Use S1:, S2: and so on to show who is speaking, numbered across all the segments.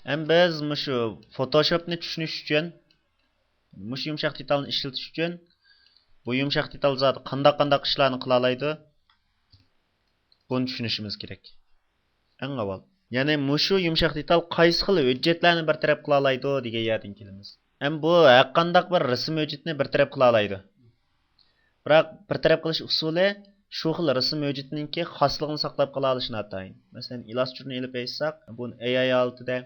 S1: Hem biz şu Photoshop'ni tushunish uchun, mush yumshoq detalni ishlatish uchun bu yumshoq detal zoti qanday ishlarni qila oladi? Buni tushunishimiz kerak. Eng avval. Ya'ni mushu yumshoq detal qaysi xil hujjatlarni bir taraf qila oladi degan yerdan kelamiz. Hem bu har qanday bir rasm hujjatni bir taraf qila oladi. Biroq bir taraf qilish usuli shu xil rasm hujjatininki xosligini saqlab qola olishini atayin. Masalan, Illustrator'ni elib aytsak, buni AI altida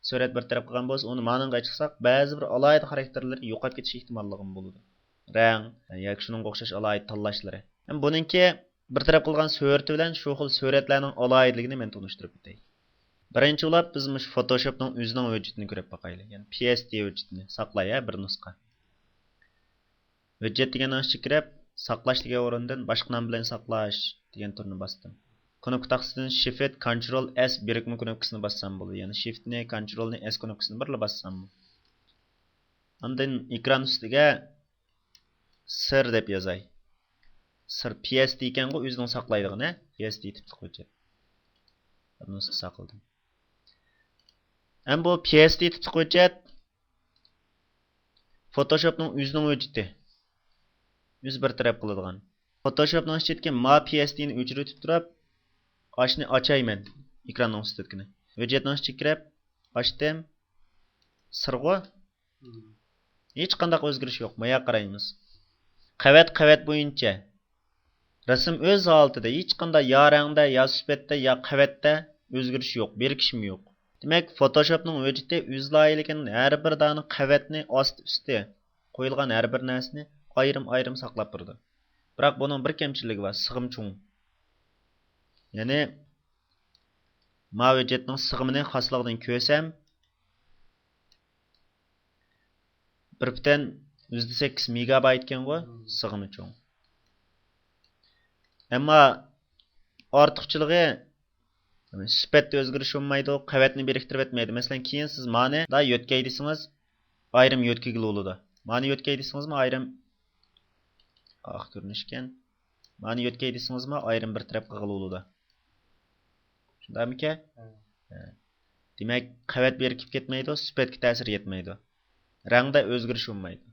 S1: surat bir taraf qilgan bo'lsa, uni ma'noga chiqsak, ba'zi bir alohida xarakterlari yo'qolib ketish ehtimolligi bo'ladi. Rang yoki shuningga o'xshash alohida tanlashlari. Ham buningki bir taraf qilgan surati bilan shu xil suratlarning alohidligini men tunishtirib o'tay. Birinchi bo'lib biz mush Photoshopning o'zining hujjatini ko'rib boqaylik. Ya'ni PSD hujjatini saqlay bir nusxa. Hujjat degandan kirib saqlash degan o'rindan boshqa nom bilan saqlash degan turni bosdim. Knopka taqsidan Shift Ctrl S birikma knopkasini bossam bo'ladi. Ya'ni Shift ni Ctrl ni S knopkasini birla bossam. Ondan ekran ustiga sir deb yozay. Sir PSD ekangu o'zining saqlaydig'ini PSD tipli hujjat. Buni saqladim. Ham bu PSD tipli hujjat Photoshopning o'zining hujjati. Yüz bir taraf qiladigan. Photoshopning ichidagi ma PSDni o'chirib turib, ochni ochayman ekranning ustidagini. Hujjatning ichiga kirib, ochdim. Sirg'o. Hech qanday o'zgarish yo'q. Maya qaraymiz. Qavat bo'yicha rasm o'z holatida hech qanday yo rangda, yo sifatda, yo qavatda o'zgarish yo'q, berkishim yo'q. Demak, Photoshopning hujjati o'z loyihaligin har bir dona qavatni osti-usti qo'yilgan har bir narsani ayrim saqlab turdi. Biroq buning bir kamchiligi bor, sig'im cho'ng. Ya'ni ma hujjatning sig'imini xosligidan ko'rsam 1.8 megabayt ekan-ku, sig'imi cho'ng. Ammo ortiqchiligi sifatda o'zgarish bo'lmaydi, qavatni biriktirib etmaydi. Masalan, keyin siz mani da yo'tkay desangiz, ayrim yo'tkagil bo'ladi. Mani yo'tkay desangizmi, ayrim ko'rinishgan. Mani yo'tkay desangizmi, ayrim bir taraf qig'il bo'ladi. Shundaymi-ki? Demak, qavat berkib ketmaydi, sifatga ta'sir etmaydi. Rangda o'zgarish bo'lmaydi.